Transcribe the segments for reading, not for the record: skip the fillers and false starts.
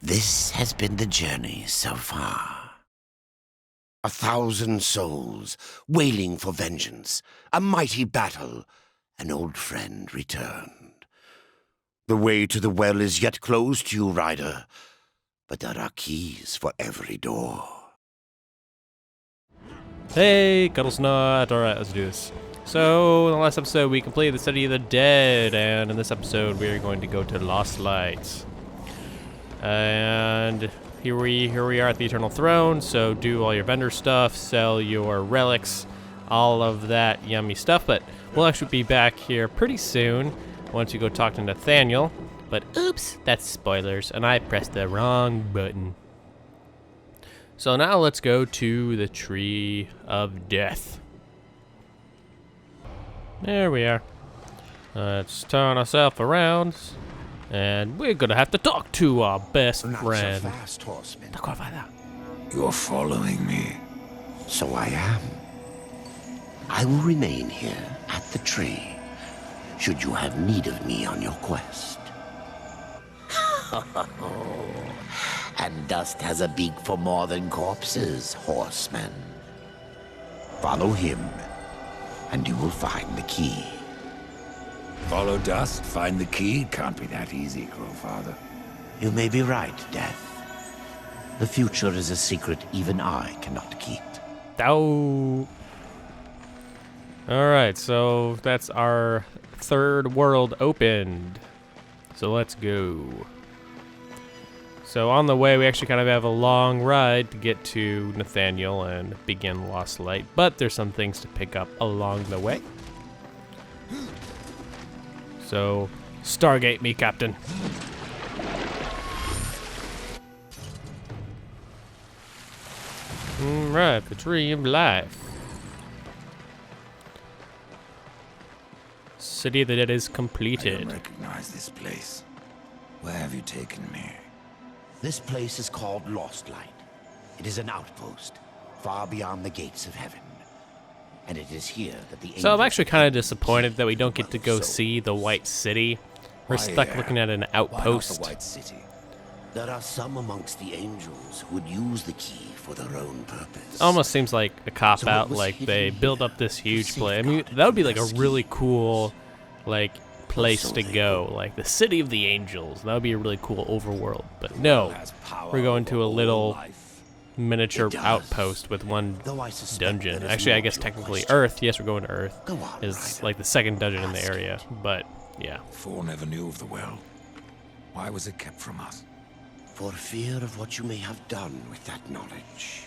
This has been the journey so far. 1,000 souls wailing for vengeance, a mighty battle, an old friend returned. The way to the well is yet closed to you, rider, but there are keys for every door. Hey, Kuddlesnot. Alright, let's do this. So, in the last episode, we completed the City of the Dead, and in this episode, we are going to go to Lost Lights. And here we are at the Eternal Throne, so do all your vendor stuff, sell your relics, all of that yummy stuff, but we'll actually be back here pretty soon once you go talk to Nathaniel. But oops, that's spoilers, and I pressed the wrong button. So now let's go to the Tree of Death. There we are. Let's turn ourselves around, and we're gonna have to talk to our best friend. Not so fast, horseman. Not quite like that. You're following me. So I am. I will remain here at the tree, should you have need of me on your quest. And dust has a beak for more than corpses, horseman. Follow him, and you will find the key. Follow dust, find the key. Can't be that easy, Crowfather. You may be right, Death. The future is a secret even I cannot keep. Oh. Alright, so that's our third world opened. So let's go. So on the way, we actually kind of have a long ride to get to Nathaniel and begin Lost Light, but there's some things to pick up along the way. So, Stargate me, Captain. Alright, the Tree of Life. City of the Dead is I completed. don't recognize this place. Where have you taken me? This place is called Lost Light. It is an outpost, far beyond the gates of heaven. And it is here that the So I'm angels actually kind of disappointed that we don't get to go see the White City. We're Why, stuck looking at an Why not the outpost. White City? There are some amongst the angels who would use the key for their own purpose. Almost seems like a cop So it out, was like hidden they here build up this huge to place. I mean, safeguard that would be like and a rescue. really cool, like, place So to they go, hope. like the City of the Angels. That would be a really cool overworld. But no, Has power we're going to over a all little life. miniature It does. outpost with one Though I suspect dungeon. there is Actually, I more guess to your technically question. Earth. Yes, we're going to Earth. Go on, Is rider. like the second dungeon in the Ask area. But yeah. Thor never knew of the well. Why was it kept from us? For fear of what you may have done with that knowledge.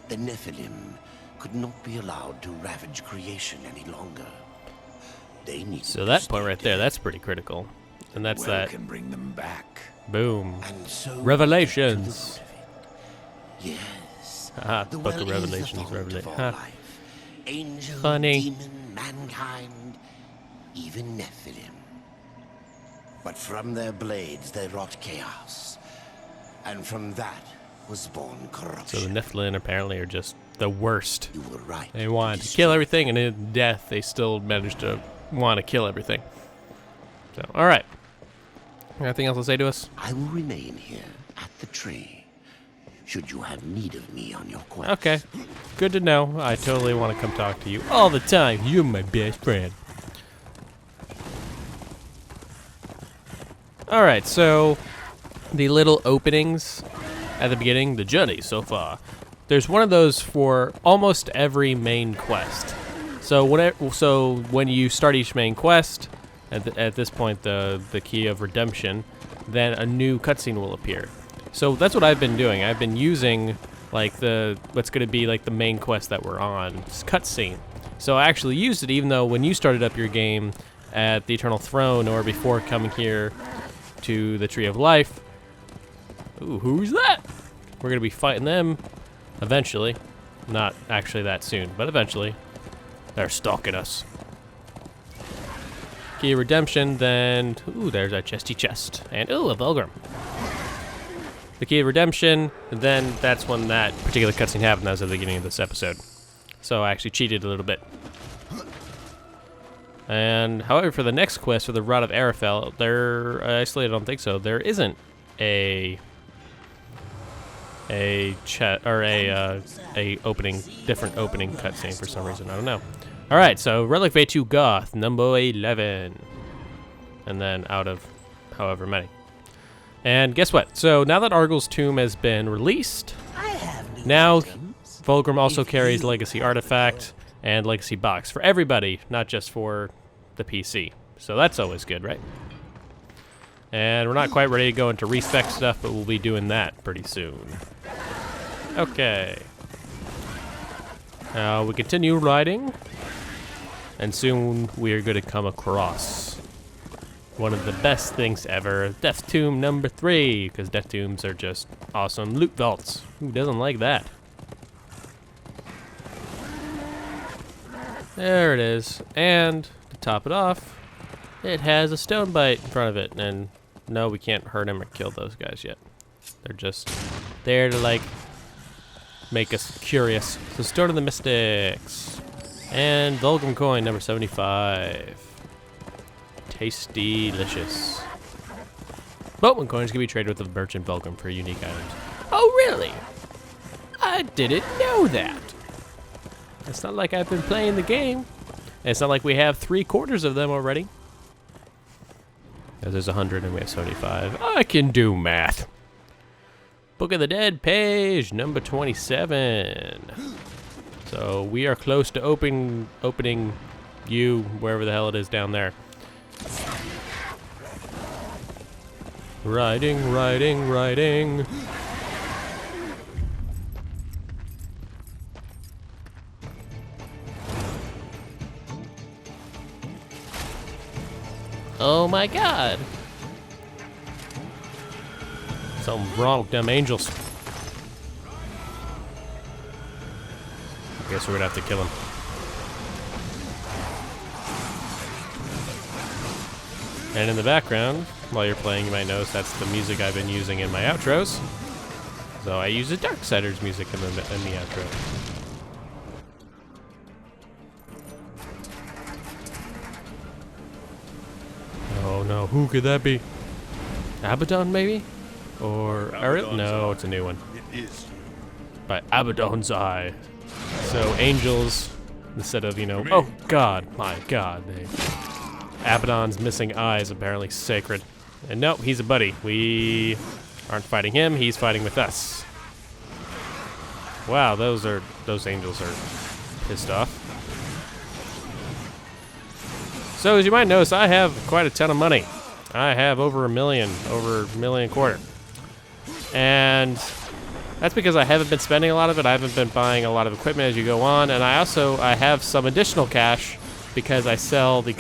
The Nephilim could not be allowed to ravage creation any longer. They need So that point right there, that's pretty critical. And that's well that. can bring them back. Boom. And so Revelations. to the root of it. Yes. Ah, The Book well of is the Revelations. fount Revelation. of all Huh. life. Angel, Funny. demon, mankind, even Nephilim. But from their blades they wrought chaos. And from that was born So corruption. the Nephilim apparently are just the worst. You were right. They wanted to kill everything, and in death, they still managed to want to kill everything. So, alright. Anything else to say to us? I will remain here at the tree, should you have need of me on your quest. Okay. Good to know. I totally want to come talk to you all the time. You're my best friend. Alright, so the little openings at the beginning, the journey so far. There's one of those for almost every main quest. So when you start each main quest, at this point the key of redemption, then a new cutscene will appear. So that's what I've been doing. I've been using like what's going to be like the main quest that we're on, this cutscene. So I actually used it even though when you started up your game at the Eternal Throne or before coming here to the Tree of Life. Ooh, who's that? We're going to be fighting them eventually. Not actually that soon, but eventually. They're stalking us. Key of Redemption, then... Ooh, there's a chesty chest. And, ooh, a Vulgrim. The Key of Redemption, and then that's when that particular cutscene happened. That was at the beginning of this episode. So I actually cheated a little bit. And, however, for the next quest, for the Rod of Arafel, I don't think so. There isn't a a chat or a opening, different opening cutscene for some reason. I don't know. All right, so Relic of Etu-Goth, number 11, and then out of however many. And guess what? So now that Argul's tomb has been released, now Fulgrim also carries Legacy Artifact and Legacy Box for everybody, not just for the PC. So that's always good, right? And we're not quite ready to go into respec stuff, but we'll be doing that pretty soon. Okay. Now we continue riding, and soon we are going to come across one of the best things ever, Death Tomb number 3, because Death Tombs are just awesome loot vaults. Who doesn't like that? There it is, and to top it off, it has a Stonebite in front of it, and no, we can't hurt him or kill those guys yet. They're just there to, like, make us curious. So Stone of the Mystics. And Boatman Coin, number 75. Tasty, delicious. Boatman Coins can be traded with the merchant Fulgrim for unique items. Oh, really? I didn't know that. It's not like I've been playing the game. And it's not like we have 3/4 of them already. Because there's 100 and we have 75. I can do math. Book of the Dead page, number 27. So we are close to opening you, wherever the hell it is down there. Riding, riding, riding. Oh my god. Something's wrong with them angels. I guess we're gonna have to kill him. And in the background, while you're playing, you might notice that's the music I've been using in my outros. So I use the Darksiders music in the outro. Oh no, who could that be? Abaddon, maybe? Or Ariel? No, it's a new one. It is. By Abaddon's Eye. So angels, instead of, you know, oh god, my god. Abaddon's missing eye is apparently sacred. And nope, he's a buddy. We aren't fighting him, he's fighting with us. Wow, those angels are pissed off. So as you might notice, I have quite a ton of money. I have over a million quarter. And that's because I haven't been spending a lot of it. I haven't been buying a lot of equipment as you go on. And I have some additional cash because I sell the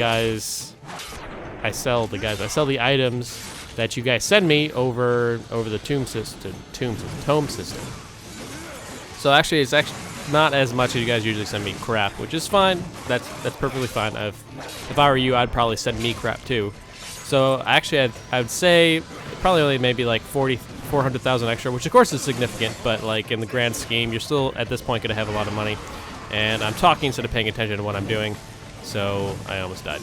items that you guys send me over the tome system. So actually, it's actually not as much as you guys usually send me crap, which is fine. That's perfectly fine. If I were you, I'd probably send me crap too. So actually, I'd say probably only maybe like 400,000 extra, which of course is significant, but like in the grand scheme, you're still at this point gonna have a lot of money. And I'm talking instead of paying attention to what I'm doing, so I almost died.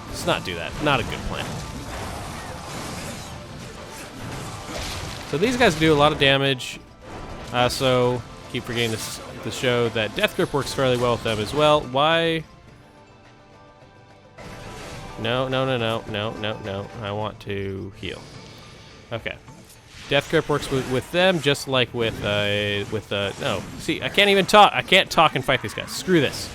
Let's not do that. Not a good plan. So these guys do a lot of damage. I also keep forgetting to show that Death Grip works fairly well with them as well. Why? No. I want to heal. Okay. Death Grip works with them just like with no. See, I can't even talk. I can't talk and fight these guys. Screw this.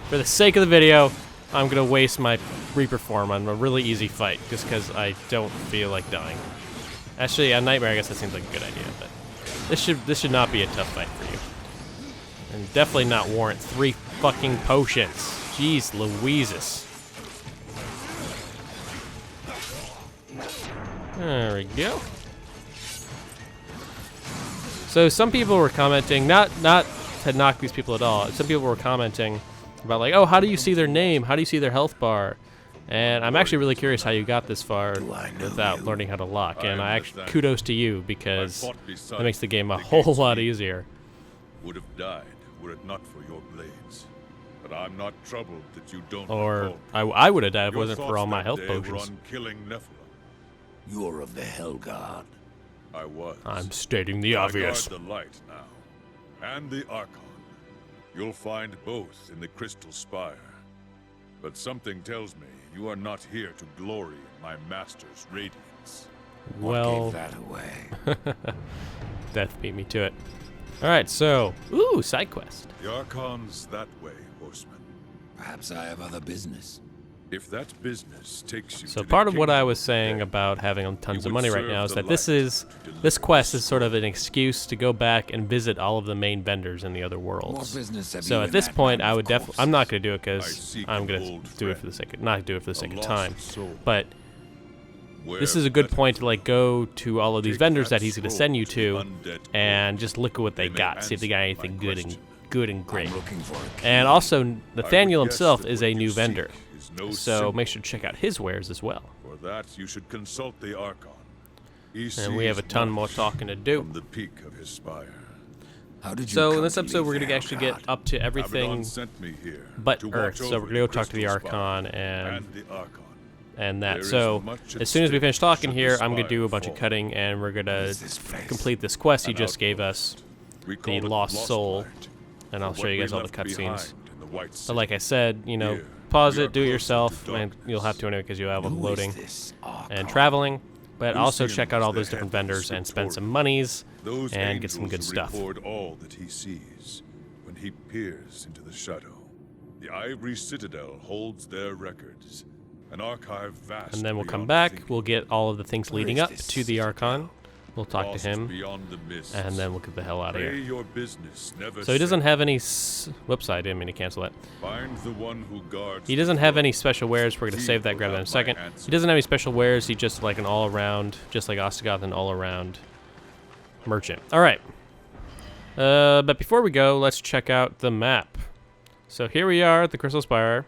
For the sake of the video, I'm gonna waste my Reaper form on a really easy fight just because I don't feel like dying. Actually, on Nightmare, I guess that seems like a good idea, but this should not be a tough fight for you, and definitely not warrant 3 fucking potions. Jeez Louises. There we go. So some people were commenting, not to knock these people at all. Some people were commenting about like, oh, how do you see their name? How do you see their health bar? And I'm actually really curious how you got this far without learning how to lock. And I actually kudos to you because that makes the game a whole lot easier. Would have died were it not for your blades. But I'm not troubled that you don't. Or I would have died if it wasn't for all my health potions. Killing Nephilim. You're of the Hell God. I was. I'm stating the obvious. I guard the light now, and the Archon. You'll find both in the Crystal Spire. But something tells me you are not here to glory in my master's radiance. Well, What gave that away? death beat me to it. All right, so side quest. The Archon's that way, horseman. Perhaps I have other business. If that business takes you So to part the of what I kingdom was saying death, about having tons you of would money right serve now is the that this light is to deliver this quest the is sort of soul. an excuse to go back and visit all of the main vendors in the other What worlds. business have So you at in this that point, line I of would definitely. I'm not courses? going to do it I because seek I'm an going old to do it for the friend, sake of not do it for the a sake of lost time. soul. But Where this is a good better point to like go to all of these take vendors that that he's going to scroll send you to to, the undead and world. just look at what they They may got. See if they got answer anything my good and question. good and great. I'm looking for a key. And also, I would Nathaniel guess himself that is what a you new seek vendor, is no so symbol. make sure to check out his wares as well. For that, you should consult the Archon. He And we have a sees ton more much talking to do. from the peak of his spire. How did you So in come this to episode, leave we're going to there, actually get God? up to everything Abaddon sent me here but to watch Earth. So over we're going to go the talk to the Crystal Archon Spire and the Archon. that. There is So much at as soon as we stake finish talking should the here, I'm going to Spire do a bunch of fall. cutting, and we're going to is this place? complete this quest he An just gave us, outpost. We the call it Lost Soul, Light, and I'll for show what you guys we all the left cutscenes. behind in the White But City. like I said, you know, Here, pause we are it, do it closer to yourself, and darkness. you'll have to anyway because you have Who is loading this and Archon? traveling. But also Lucian check out was all the those different head of the vendors and spend some Scriptorium. monies Those and get some angels good who stuff. record all that he sees when he peers into the shadow. The Ivory Citadel holds their records, an archive vast. And then we'll come beyond back, thinking, we'll get all of the things Where leading is up this to the Archon. We'll talk to lost him, beyond the mists. and then we'll get the hell out of Pray here. your business never So he doesn't cease. have any. Whoops, I didn't mean to cancel that. Find the one who guards He the doesn't have throne. any special wares. We're gonna He save that, will grab that in a have my second. answer. He doesn't have any special wares. He's just like an all-around, just like Ostagoth, an all-around merchant. All right. But before we go, let's check out the map. So here we are at the Crystal Spire.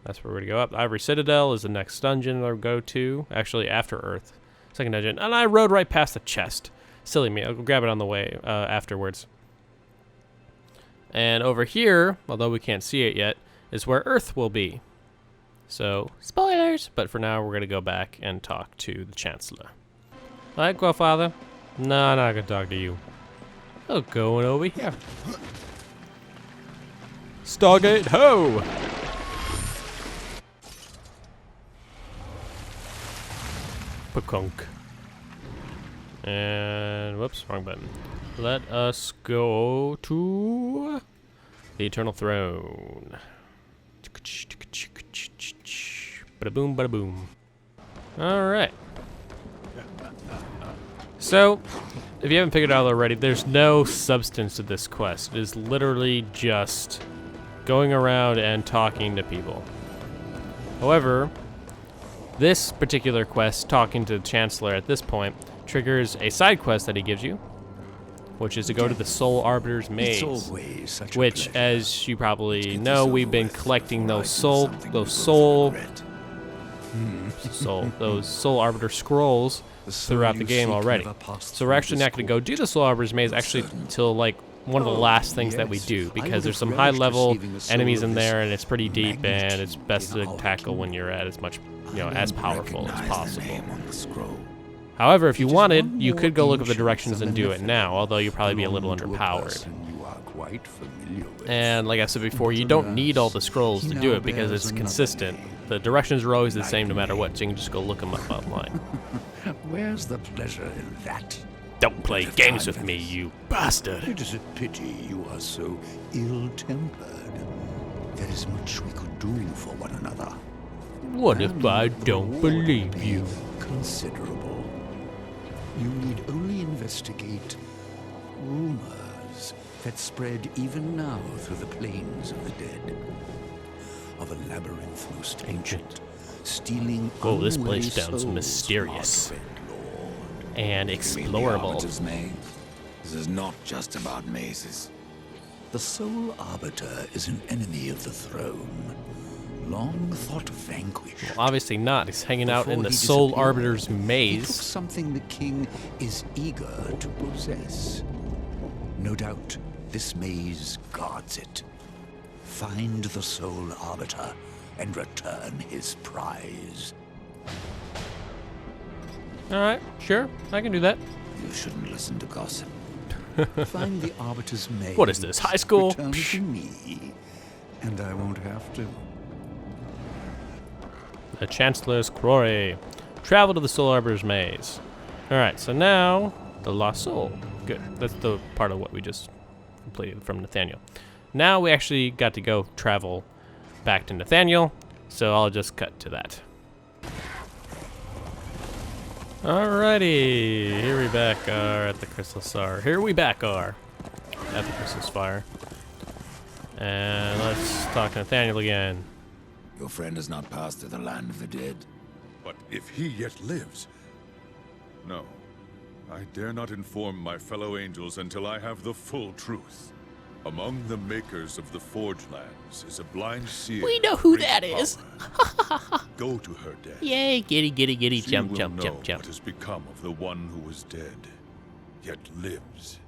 That's where we're gonna go up. Ivory Citadel is the next dungeon we'll go to. Actually, after Earth, second dungeon. And I rode right past the chest. Silly me. I'll grab it on the way afterwards. And over here, although we can't see it yet, is where Earth will be. So, spoilers! But for now, we're going to go back and talk to the Chancellor. Alright, Grandfather. No, I'm not going to talk to you. Oh, going over here. Stargate ho! Pakunk. And, whoops, wrong button. Let us go to the Eternal Throne. Bada boom, bada boom. Alright. So, if you haven't figured it out already, there's no substance to this quest. It is literally just going around and talking to people. However, this particular quest, talking to the Chancellor at this point, triggers a side quest that he gives you, which is to go to the Soul Arbiter's Maze. It's always such a Which, pleasure. as you probably Get know, this we've over been with collecting before I those do soul something regret. Soul Arbiter Scrolls The soul throughout the you game seek already. never passed So we're through actually this not going to go court. do the Soul Arbiter's Maze actually certain. until like one of the last things that we yes. do, I because would there's have some relished high-level receiving the soul enemies of in this there, and it's pretty deep, and magnitude it's best in to our tackle when kingdom. you're at as much, you know, I as don't powerful as recognize the possible. name on the scroll. However, if you It is wanted, one you more could go look at the ancient directions than and do it anything now, although you'll probably be a little belonging to underpowered. person you are quite familiar with. And like I said before, you don't need all the scrolls to do it because it's consistent. The directions are always the same no matter what, so you can just go look them up online. Where's the pleasure in that? Don't play games with me, you bastard! It is a pity you are so ill-tempered. There is much we could do for one another. What if And I the don't reward believe be you? Considerable. You need only investigate rumors that spread even now through the plains of the dead. Of a labyrinth most ancient, stealing Whoa, this unwary place sounds souls mysterious. from our dread lord. And You mean the explorable. Arbiter's Maze? This is not just about mazes. The Soul Arbiter is an enemy of the throne, long thought vanquished. Obviously not, he's hanging out in Before the he Soul disappeared, Arbiter's He took Maze. something the king is eager to possess. No doubt, this maze guards it. Find the Soul Arbiter and return his prize. Alright, sure. I can do that. You shouldn't listen to gossip. Find the Arbiter's maid. What is this, high school? Return it to me, and I won't have to. The Chancellor's Quarry. Travel to the Soul Arbiter's Maze. Alright, so now the Lost Soul. Good. That's the part of what we just completed from Nathaniel. Now we actually got to go travel back to Nathaniel, so I'll just cut to that. Alrighty, here we back are at the Crystal Spire. Here we back are at the Crystal Spire. And let's talk to Nathaniel again. Your friend has not passed through the land of the dead. But if he yet lives... No. I dare not inform my fellow angels until I have the full truth. Among the makers of the Forge Lands is a blind seer. We know who of great that is. power. Go to her, dead. Yay, giddy, giddy, giddy, She jump, will jump, know jump, jump. what has become of the one who was dead, yet lives.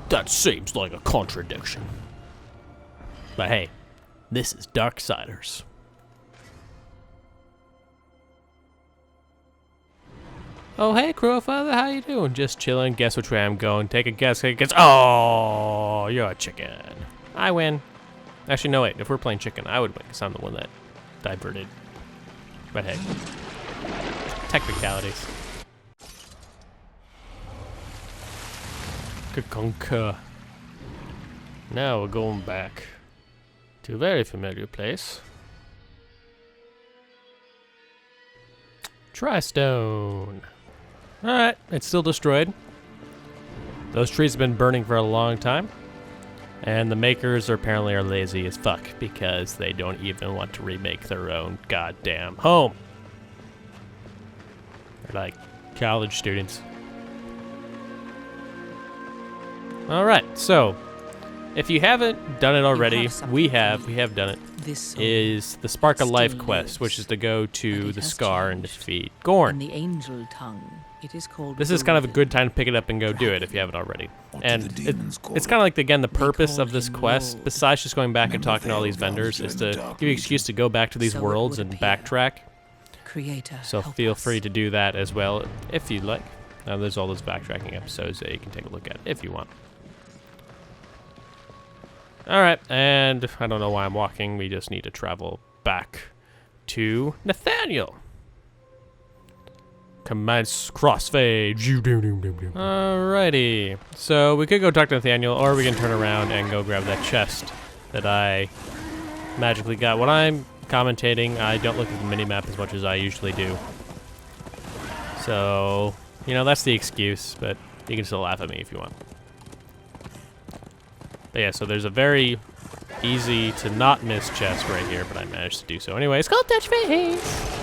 That seems like a contradiction. But hey, this is Darksiders. Oh, hey, Crowfather, how you doing? Just chilling. Guess which way I'm going. Take a guess. Take a guess. Oh, you're a chicken. I win. Actually, no, wait. If we're playing chicken, I would win because I'm the one that diverted. But hey, technicalities. Concur. Now we're going back to a very familiar place. Tristone. Alright, it's still destroyed. Those trees have been burning for a long time. And the makers apparently are lazy as fuck because they don't even want to remake their own goddamn home. They're like college students. Alright, so if you haven't done it already, we have done it. This Is the Spark of Life quest, which is to go to the Scar and defeat Gorn. in the angel tongue, it is called. This is kind of a good time to pick it up and go do it if you haven't already. What do And the demons call it's it? kind of like, again, the purpose call of this him quest, Lord. besides just going back and Remember talking to all these failed vendors, gods is during to the dark give you an excuse to go back to these So it worlds would and appear. backtrack. Creator. So help feel us. free to do that as well if you'd like. There's all those backtracking episodes that you can take a look at if you want. Alright, and I don't know why I'm walking. We just need to travel back to Nathaniel. Commence crossfade. Alrighty. So we could go talk to Nathaniel, or we can turn around and go grab that chest that I magically got. When I'm commentating, I don't look at the minimap as much as I usually do. So, you know, that's the excuse, but you can still laugh at me if you want. But yeah, so there's a very easy to not miss chest right here, but I managed to do so anyway. It's called Touch Face.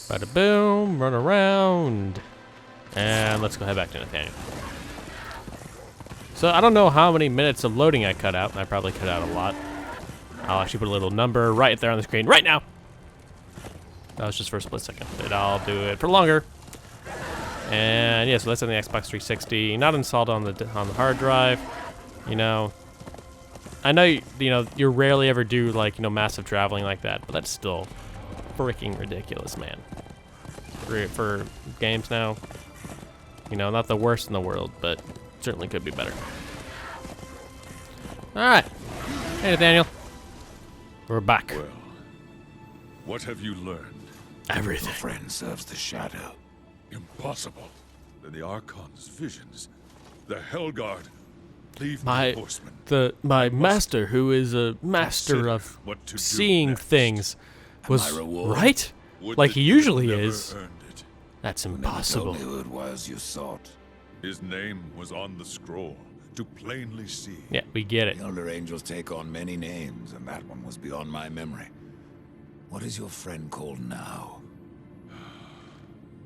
Bada boom, run around. And let's go head back to Nathaniel. So I don't know how many minutes of loading I cut out. I probably cut out a lot. I'll actually put a little number right there on the screen right now. That was just for a split second, but I'll do it for longer. And yeah, so that's on the Xbox 360, not installed on the hard drive. You know, I know you rarely ever do like massive traveling like that, but that's still freaking ridiculous, man. For games now, not the worst in the world, but certainly could be better. All right, hey Nathaniel, we're back. Well, what have you learned? Everything. Your friend serves the shadow. Impossible. Then the Archon's visions, the Hellguard, leave My my horsemen. my master, who is a master Consider of what to do seeing next. things, was my reward? right, Would like that he you usually never is. earned it. That's Never impossible. told me who it was you sought. His name was on the scroll to plainly see. Yeah, we get it. The Elder Angels take on many names, and that one was beyond my memory. What is your friend called now?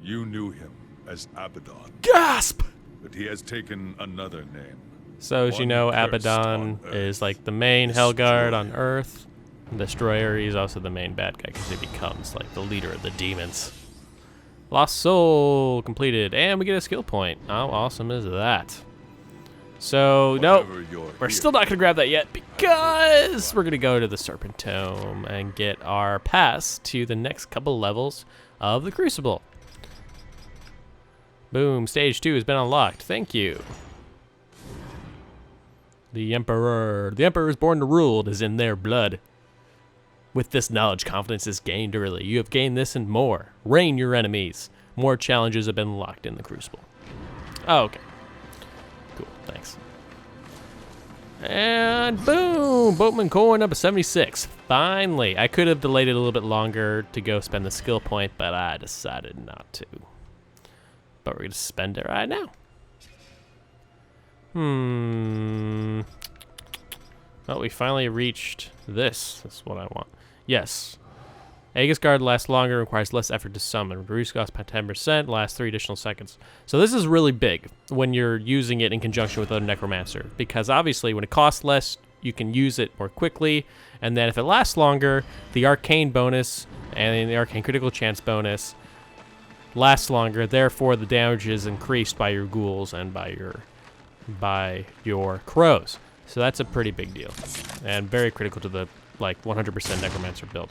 You knew him as Abaddon, Gasp! but he has taken another name. So as you One know, cursed Abaddon on Earth. is like the main Hellguard on Destroyer. Earth. Destroyer, he's also the main bad guy because he becomes like the leader of the demons. Lost Soul completed, and we get a skill point. How awesome is that? So, nope. Whatever you're We're here still not going to grab that yet because we're going to go to the Serpent Tome and get our pass to the next couple levels of the Crucible. Boom, stage 2 has been unlocked. Thank you. The Emperor. The Emperor is born to rule. It is in their blood. With this knowledge, confidence is gained early. You have gained this and more. Reign your enemies. More challenges have been locked in the Crucible. Oh, okay. Cool, thanks. And boom! Boatman Coin up to 76. Finally. I could have delayed it a little bit longer to go spend the skill point, but I decided not to. But we're going to spend it right now. Oh, we finally reached this. That's what I want. Yes. Aegis Guard lasts longer, requires less effort to summon. Reduce cost by 10%, lasts 3 additional seconds. So this is really big when you're using it in conjunction with a Necromancer, because obviously when it costs less, you can use it more quickly, and then if it lasts longer, the Arcane bonus and the Arcane Critical Chance bonus lasts longer, therefore the damage is increased by your ghouls and by your crows. So that's a pretty big deal, and very critical to the 100% Necromancer build.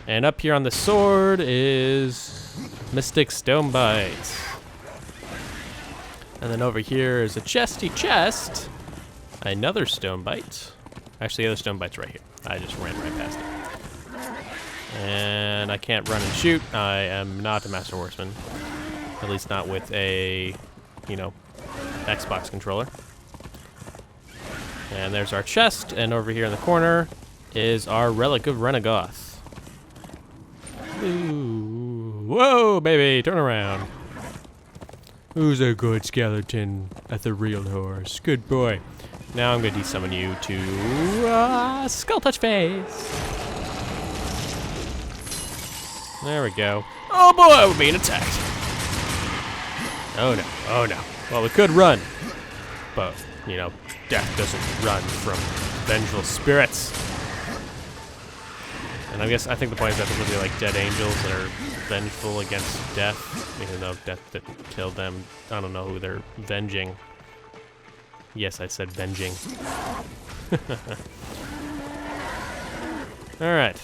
And up here on the sword is Mystic Stonebites. And then over here is a chesty chest. Another Stonebite. Actually, the other Stonebite's right here. I just ran right past it. And I can't run and shoot. I am not a Master Horseman. At least not with a, Xbox controller. And there's our chest. And over here in the corner is our Relic of Etu-Goth. Ooh. Whoa, baby, turn around. Who's a good skeleton at the real horse? Good boy. Now I'm going to desummon you to Skull Touch Face. There we go. Oh boy, we're being attacked. Oh no, oh no. Well, we could run, but, death doesn't run from vengeful spirits. And I think the point is that they're going to be dead angels that are vengeful against death, even though death didn't kill them. I don't know who they're venging. Yes, I said venging. Alright.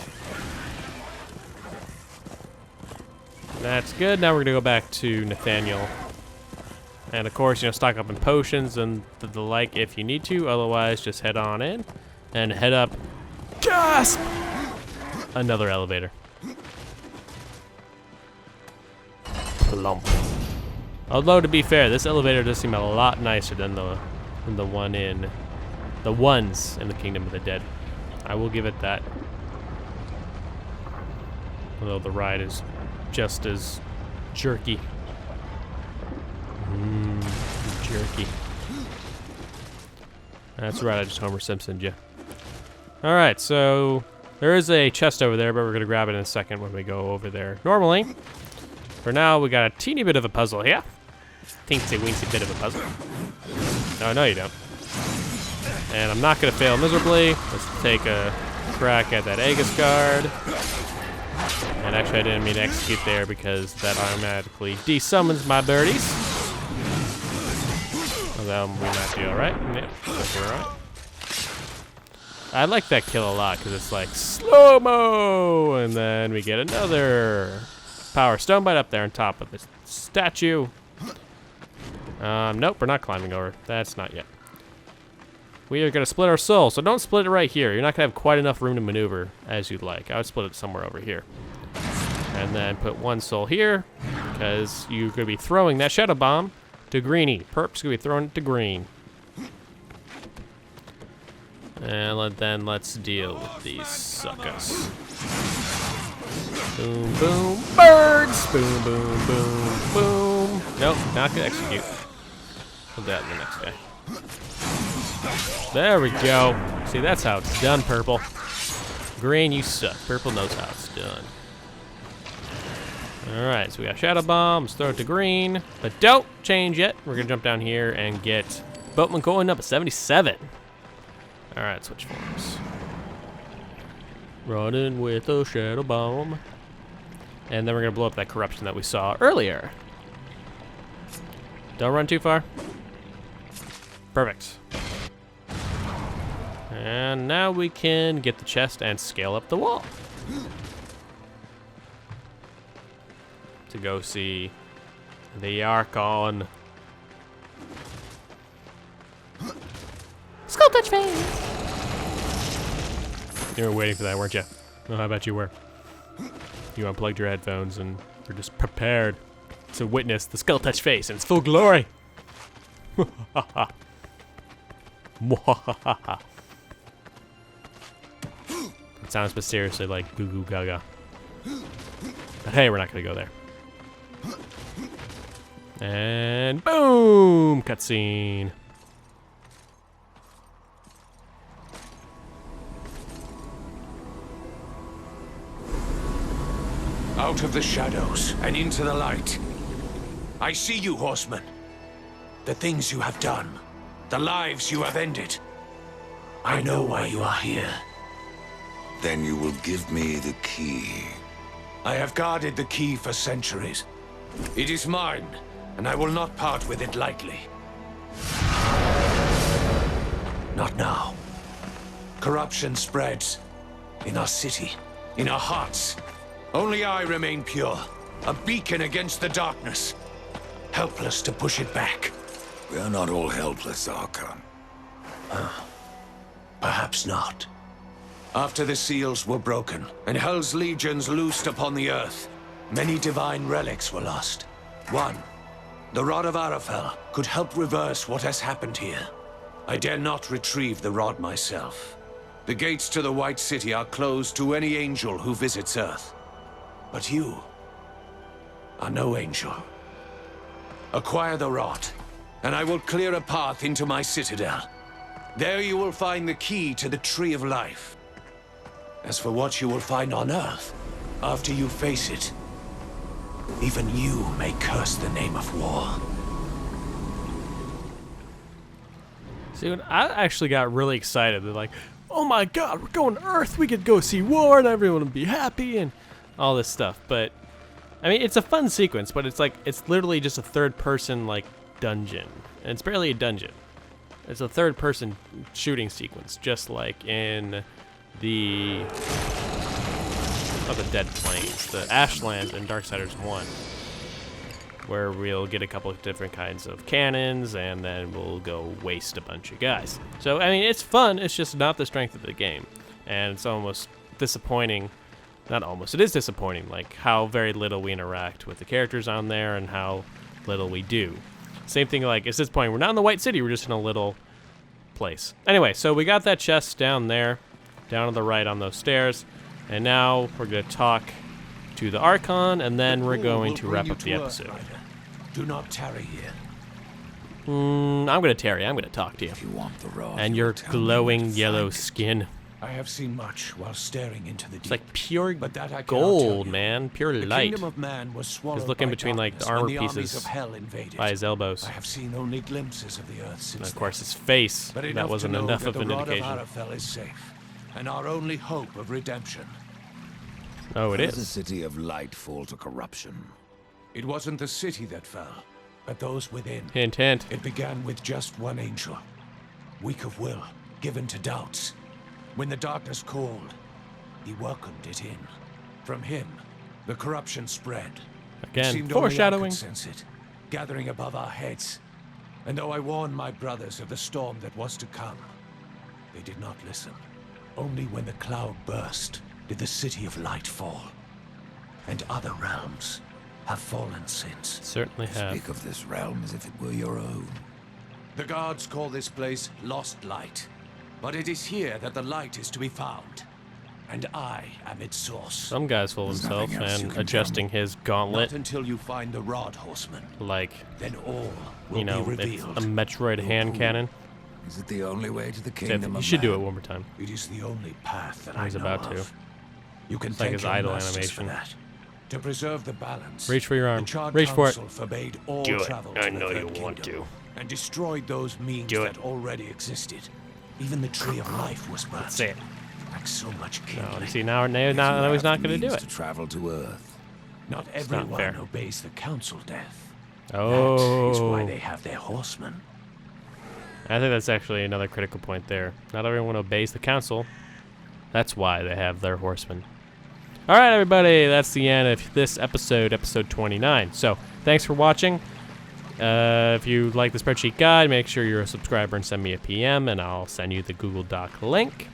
That's good. Now we're going to go back to Nathaniel. And of course, stock up in potions and the like if you need to. Otherwise, just head on in and head up. Gasp! Another elevator. Plump. Although to be fair, this elevator does seem a lot nicer than the ones in the Kingdom of the Dead. I will give it that. Although the ride is just as jerky. Jerky. That's right, I just Homer Simpsoned you. Alright, so there is a chest over there, but we're going to grab it in a second when we go over there. Normally, for now, we got a teeny bit of a puzzle here. Teensy-weensy bit of a puzzle. No, you don't. And I'm not going to fail miserably. Let's take a crack at that Aegis Guard. And actually, I didn't mean to execute there because that automatically desummons my birdies. Although we might be alright. Yep, we're alright. I like that kill a lot because it's like slow-mo, and then we get another power Stonebite up there on top of this statue. Nope, we're not climbing over. That's not yet. We are going to split our soul, so don't split it right here. You're not going to have quite enough room to maneuver as you'd like. I would split it somewhere over here. And then put one soul here, because you're going to be throwing that Shadow Bomb to Greenie. Perp's going to be throwing it to Green. And then let's deal with these suckers. Boom, boom, birds! Boom, boom, boom, boom. Nope, not gonna execute. Put that in the next guy. There we go. See, that's how it's done, Purple. Green, you suck. Purple knows how it's done. Alright, so we got Shadow Bomb. Let's throw it to Green. But don't change yet. We're gonna jump down here and get Boatman Coin up at 77. Alright, switch forms. Running with a Shadow Bomb. And then we're going to blow up that corruption that we saw earlier. Don't run too far. Perfect. And now we can get the chest and scale up the wall. To go see the Archon. Skull touch face! You were waiting for that, weren't you? Oh, how about you were? You unplugged your headphones and were just prepared to witness the skull touch face in its full glory. That sounds mysteriously like Goo Goo Gaga. But hey, we're not gonna go there. And boom! Cutscene. Out of the shadows and into the light. I see you, horsemen. The things you have done. The lives you have ended. I know why you are here. Then you will give me the key. I have guarded the key for centuries. It is mine, and I will not part with it lightly. Not now. Corruption spreads. In our city. In our hearts. Only I remain pure. A beacon against the darkness. Helpless to push it back. We are not all helpless, Archon. Perhaps not. After the seals were broken, and Hell's legions loosed upon the earth, many divine relics were lost. One, the Rod of Arafel, could help reverse what has happened here. I dare not retrieve the rod myself. The gates to the White City are closed to any angel who visits Earth. But you are no angel. Acquire the rod, and I will clear a path into my citadel. There you will find the key to the Tree of Life. As for what you will find on Earth, after you face it, even you may curse the name of war. See, when I actually got really excited. They're like, oh my god, we're going to Earth, we could go see war and everyone would be happy and all this stuff. But I mean, it's a fun sequence, but it's like, it's literally just a third person like dungeon. And it's barely a dungeon. It's a third person shooting sequence, just like in the, not the Dead Plains, the Ashlands in Darksiders 1. Where we'll get a couple of different kinds of cannons, and then we'll go waste a bunch of guys. So, I mean, it's fun, it's just not the strength of the game. And it's almost disappointing, not almost, it is disappointing, like how very little we interact with the characters on there and how little we do. Same thing, like, at this point, we're not in the White City, we're just in a little place. Anyway, so we got that chest down there, down to the right on those stairs, and now we're going to talk to the Archon, and then we're going to wrap up the episode. Do not tarry here. I'm going to tarry. I'm going to talk to you. If you want the rod, And you your will tell me glowing where to yellow find it. skin. I have seen much while staring into the deep. It's like pure But that I cannot gold, tell you. man. Pure The light. kingdom of man was swallowed He's looking by between like the darkness armor when the armies pieces of hell invaded. by his elbows. I have seen only glimpses of the earth since And of then. course his face. But That enough wasn't to know enough that of an the rod indication. of Arafel is safe, and our only hope of redemption. Oh, it How does the is. city of light fall to corruption? It wasn't the city that fell, but those within. Hint, hint. It began with just one angel, weak of will, given to doubts. When the darkness called, he welcomed it in. From him, the corruption spread. Again, Seemed only I foreshadowing. could sense it, gathering above our heads. And though I warned my brothers of the storm that was to come, they did not listen. Only when the cloud burst did the city of light fall. And other realms have fallen since. Certainly have. Speak of this realm as if it were your own. The gods call this place Lost Light. But it is here that the light is to be found. And I am its source. Some guy's full of There's himself nothing else you and can adjusting his gauntlet Not until you find the rod, horseman. like, Then all will you know, be it's revealed. a Metroid hand cannon. Is it the only way to the Except kingdom you of should do it man? one more time. It is the only path that He's I know about to. of. You can It's like thank his your idle masters animation. for that. To preserve the balance, Reach for your arm. the Charred Reach for it. Council forbade all Do it. travel I to the know Third you want Kingdom, to. and destroyed those means Do it. that already existed. Even the Tree of Life was burnt. That's it. Like so much No, kindling. you see, now If he's you not have going to the do means it. to travel to Earth. Not not everyone fair. obeys the council, Death. Oh. That is why they have their horsemen. I think that's actually another critical point there. Not everyone obeys the council. That's why they have their horsemen. All right, everybody, that's the end of this episode, episode 29. So, thanks for watching. If you like the spreadsheet guide, make sure you're a subscriber and send me a PM, and I'll send you the Google Doc link.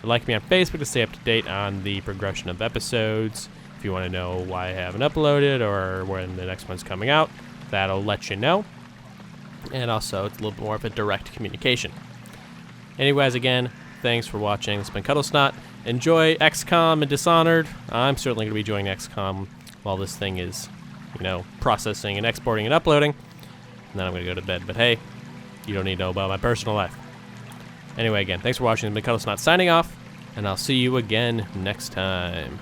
Like me on Facebook to stay up to date on the progression of episodes. If you want to know why I haven't uploaded or when the next one's coming out, that'll let you know. And also, it's a little more of a direct communication. Anyways, again, thanks for watching. It's been Kuddlesnot. Enjoy XCOM and Dishonored. I'm certainly going to be enjoying XCOM while this thing is, processing and exporting and uploading. And then I'm going to go to bed. But hey, you don't need to know about my personal life. Anyway, again, thanks for watching. It's been Kuddlesnot signing off, and I'll see you again next time.